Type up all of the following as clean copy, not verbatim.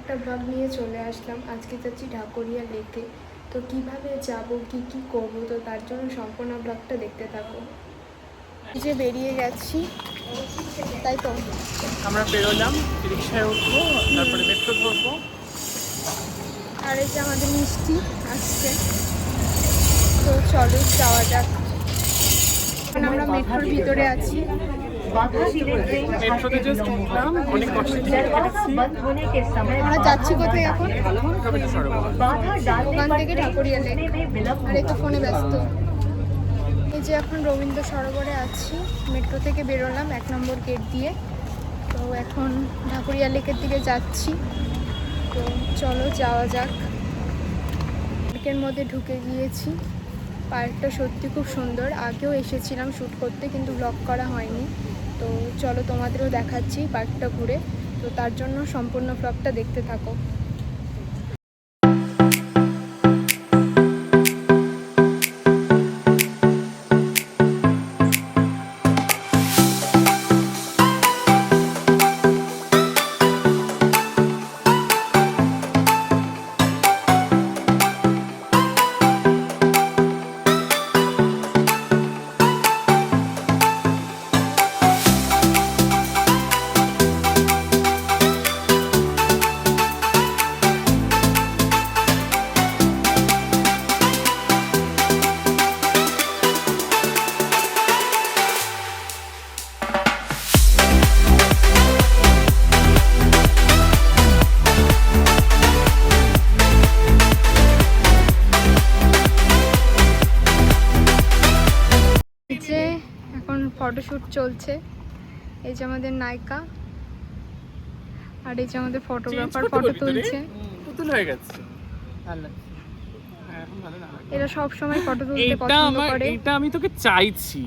একটা ব্লগ নিয়ে চলে আসলাম। আজকে যাচ্ছি ঢাকুরিয়া লেকে। তো কিভাবে যাব, কি করব, তো তার জন্য সম্পূর্ণ ব্লগটা দেখতে থাকো। যে বেরিয়ে গেছি, তাই তো আমরা বেরোলাম, রিক্সায় উঠবো, তারপরে মেট্রো ধরবো। আর এই যে আমাদের মিষ্টি আসছে, তো চলো যাওয়া যাক। এখন আমরা মেট্রোর ভিতরে আছি। মেট্রোতে জাস্ট উঠলাম, অনেক কষ্টে টিকিট কেটেছি। আমরা যাচ্ছি কোথায় এখন? ওখান থেকে ঢাকুরিয়া লেক। আর এই তো ফোনে ব্যস্ত। এই যে এখন রবীন্দ্র সরোবরে আছি, মেট্রো থেকে বেরোলাম 1 নম্বর গেট দিয়ে। তো এখন ঢাকুরিয়া লেকের দিকে যাচ্ছি। তো চলো যাওয়া যাক। পার্কের মধ্যে ঢুকে গিয়েছি। পার্কটা সত্যি খুব সুন্দর। আগেও এসেছিলাম শ্যুট করতে, কিন্তু ব্লগ করা হয়নি। তো চলো তোমাদেরও দেখাচ্ছি পার্কটা ঘুরে। তো তার জন্য সম্পূর্ণ ব্লগটা দেখতে থাকো। এখন ফটোশ্যুট চলছে। এই যে আমাদের নায়িকা, আর এই যে আমাদের ফটোগ্রাফার ফটো তুলছে। পুতুল হয়ে গেছে। এরা সব সময় ফটো তুলতে পছন্দ করে। এটা আমি তোকে চাইছি,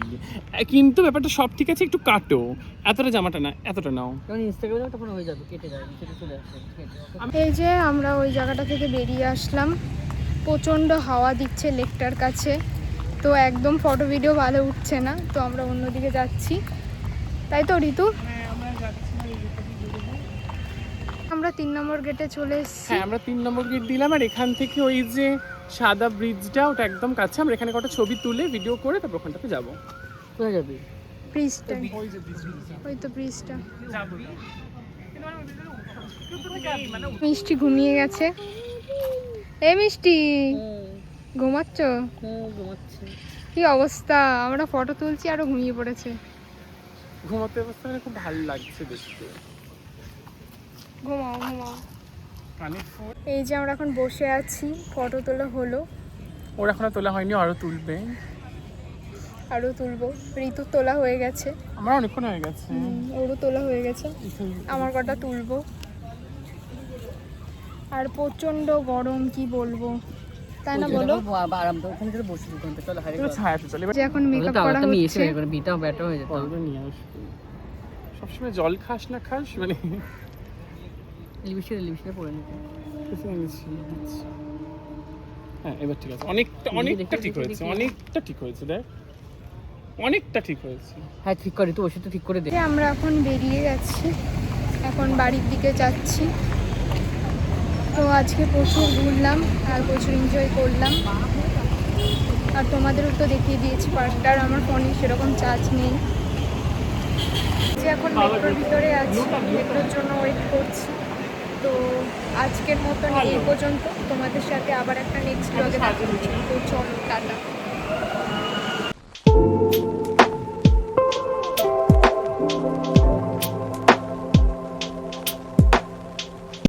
কিন্তু ব্যাপারটা সব ঠিক আছে, একটু কাটো। এতটা জামাটা না, এতটা নাও, কারণ ইনস্টাগ্রামে তখন হয়ে যাবে, কেটে যাবে, কেটে চলে আসবে। এই যে আমরা ওই জায়গাটা থেকে বেরিয়ে আসলাম। প্রচণ্ড হাওয়া দিচ্ছে লেকটার কাছে, তো একদম ফটো ভিডিও ভালো উঠছে না। তো আমরা অন্যদিকে যাচ্ছি, তাই তো ঋতু? আমরা 3 নম্বর গেটে চলে এসেছি। হ্যাঁ, আমরা 3 নম্বর গেট দিলাম। আর এখান থেকে ওই যে সাদা ব্রিজটা, ওটা একদম কাছে। আমরা এখানে কটা ছবি তুলে ভিডিও করে তারপর ওখানটাতে যাবো। কোথায় যাবি? ব্রিজটা, ওই তো ব্রিজটা। মিষ্টি ঘুমিয়ে গেছে। এ মিষ্টি, ঘুমাচ্ছ? কি অবস্থা! আমরা ফটো তুলছি আরো ঘুমিয়ে পড়েছে। ঘুমাতে অবস্থা খুব ভালো লাগছে দেখতে। ঘুমাও ঘুমাও। এই যে আমরা এখন বসে আছি, ফটো তোলা হলো। ওর এখনো তোলা হয়নি, আরো তুলবে। আরো তুলবো। ঋতুর তোলা হয়ে গেছে। আমার অনেকক্ষণ হয়ে গেছে। ওরও তোলা হয়ে গেছে, আমার কটা তুলবো। আর প্রচন্ড গরম, কি বলবো, তাই না বলো? যে এখন মেকআপ করা হচ্ছে। সবসময় জল খাস না খাস, মানে হ্যাঁ এবার ঠিক আছে, অনেকটা ঠিক হয়েছে, অনেকটা ঠিক হয়েছে। দেখ অনেকটা ঠিক হয়েছে। হ্যাঁ ঠিক করে তো, ওষুধটা ঠিক করে দে। আমরা এখন বেরিয়ে গেছি, এখন বাড়ির দিকে যাচ্ছি। তো আজকে প্রচুর ঘুরলাম আর প্রচুর এনজয় করলাম। আর তোমাদেরও তো দেখিয়ে দিয়েছি পার্কটা। আর আমার ফোনে সেরকম চার্জ নেই। যে এখন মেট্রোর ভিতরে আছি, মেট্রোর জন্য ওয়েট করছি। তো আজকের মতন এই পর্যন্ত। তোমাদের সাথে আবার একটা নেক্সট ব্লগে দেখা হচ্ছে। তো চলো টাটা।